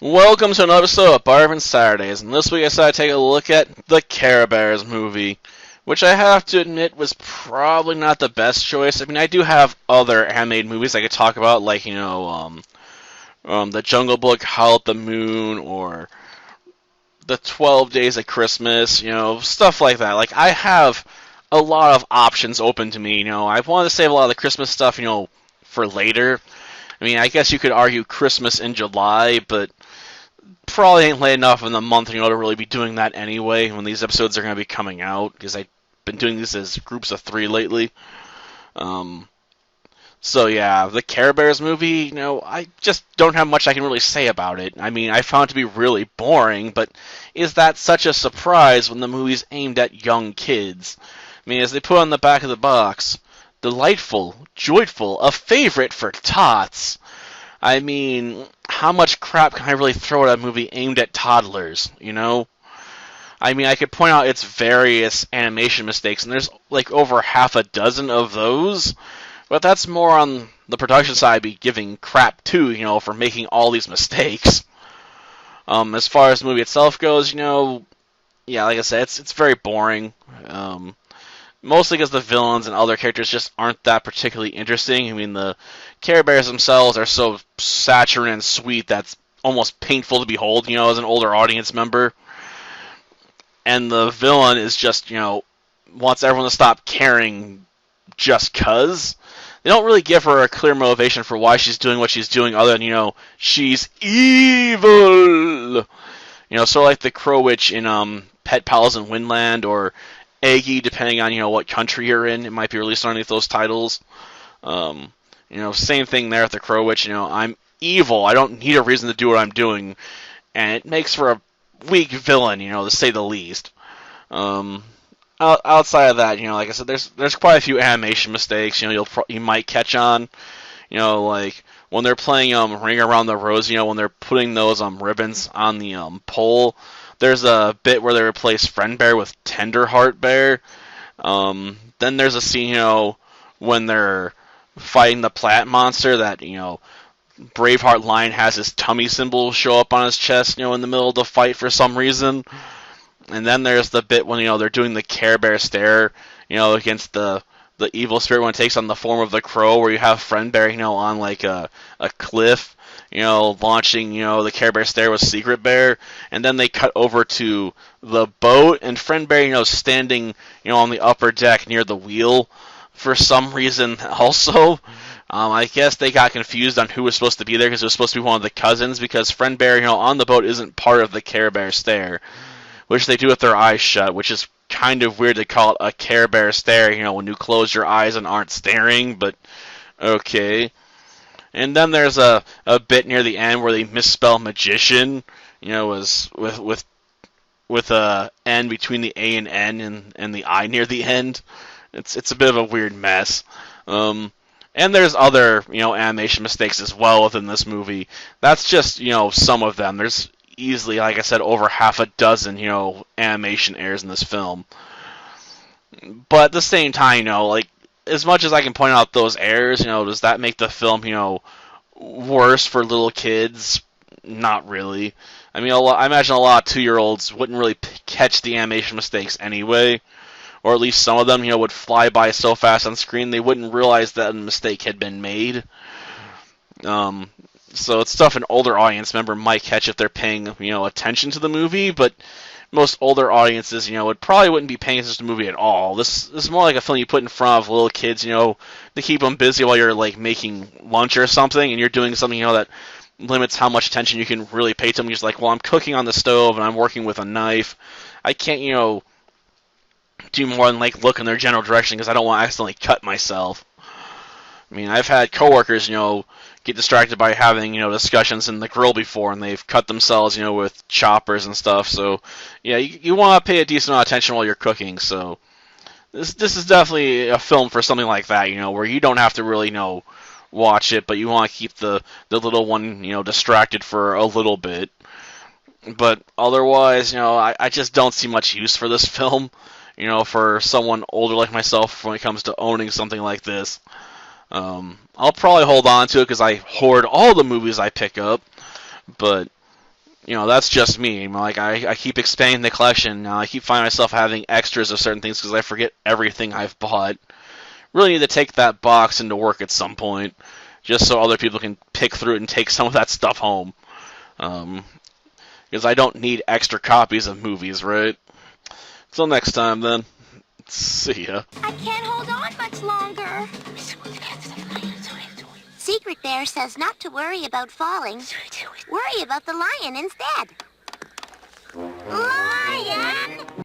Welcome to another episode of Barvin Saturdays, and this week I decided to take a look at the Care Bears movie, which I have to admit was probably not the best choice. I mean, I do have other animated movies I could talk about, like, The Jungle Book, Howl at the Moon, or The 12 Days of Christmas, stuff like that. Like, I have a lot of options open to me, I wanted to save a lot of the Christmas stuff, for later. I mean, I guess you could argue Christmas in July, but probably ain't late enough in the month, to really be doing that anyway when these episodes are going to be coming out, because I've been doing these as groups of 3 lately. So yeah, the Care Bears movie, I just don't have much I can really say about it. I mean, I found it to be really boring, but is that such a surprise when the movie's aimed at young kids? I mean, as they put on the back of the box, delightful, joyful, a favorite for tots. I mean, how much crap can I really throw at a movie aimed at toddlers, I mean, I could point out its various animation mistakes, and there's like over half a dozen of those, but that's more on the production side I'd be giving crap to, for making all these mistakes. As far as the movie itself goes, yeah, like I said, it's very boring. Mostly because the villains and other characters just aren't that particularly interesting. I mean, the Care Bears themselves are so saccharine and sweet that's almost painful to behold, as an older audience member. And the villain is just, wants everyone to stop caring just 'cause. They don't really give her a clear motivation for why she's doing what she's doing other than, she's evil! Sort of like the Crow Witch in Pet Pals in Winland, or Eggy, depending on, what country you're in. It might be released underneath those titles. Same thing there with the Crow Witch. I'm evil. I don't need a reason to do what I'm doing. And it makes for a weak villain, to say the least. Outside of that, like I said, there's quite a few animation mistakes, you might catch on. Like when they're playing Ring Around the Rosy, when they're putting those ribbons on the pole. There's a bit where they replace Friend Bear with Tenderheart Bear. Then there's a scene, when they're fighting the Plat Monster that, Braveheart Lion has his tummy symbol show up on his chest, in the middle of the fight for some reason. And then there's the bit when, they're doing the Care Bear stare, against the evil spirit when it takes on the form of the crow, where you have Friend Bear, on like a cliff, launching, the Care Bear stare with Secret Bear, and then they cut over to the boat, and Friend Bear, standing, on the upper deck near the wheel for some reason also. I guess they got confused on who was supposed to be there, because it was supposed to be one of the cousins, because Friend Bear, on the boat isn't part of the Care Bear stare, which they do with their eyes shut, which is kind of weird to call it a Care Bear stare, when you close your eyes and aren't staring, but okay. And then there's a bit near the end where they misspell magician, was with a N between the A and N and the I near the end. It's a bit of a weird mess. And there's other, animation mistakes as well within this movie. That's just, some of them. There's easily, like I said, over half a dozen, animation errors in this film. But at the same time, like, as much as I can point out those errors, does that make the film, worse for little kids? Not really. I mean, I imagine a lot of 2-year-olds wouldn't really catch the animation mistakes anyway, or at least some of them, would fly by so fast on screen they wouldn't realize that a mistake had been made. So it's stuff an older audience member might catch if they're paying, attention to the movie, but most older audiences, wouldn't be paying attention to the movie at all. This is more like a film you put in front of little kids, to keep them busy while you're, like, making lunch or something, and you're doing something, that limits how much attention you can really pay to them. You're just like, well, I'm cooking on the stove, and I'm working with a knife. I can't, do more than, like, look in their general direction, because I don't want to accidentally cut myself. I mean, I've had coworkers, get distracted by having, discussions in the grill before, and they've cut themselves, with choppers and stuff. So, yeah, you want to pay a decent amount of attention while you're cooking. So, this is definitely a film for something like that, where you don't have to really, watch it, but you want to keep the little one, distracted for a little bit. But otherwise, I just don't see much use for this film, for someone older like myself when it comes to owning something like this. I'll probably hold on to it because I hoard all the movies I pick up, but That's just me. Like I keep expanding the collection. Now I keep finding myself having extras of certain things because I forget everything I've bought. Really need to take that box into work at some point, just so other people can pick through it and take some of that stuff home. Because I don't need extra copies of movies, right? Till next time, then. See ya. I can't hold on much longer. Secret Bear says not to worry about falling. Worry about the lion instead. Lion!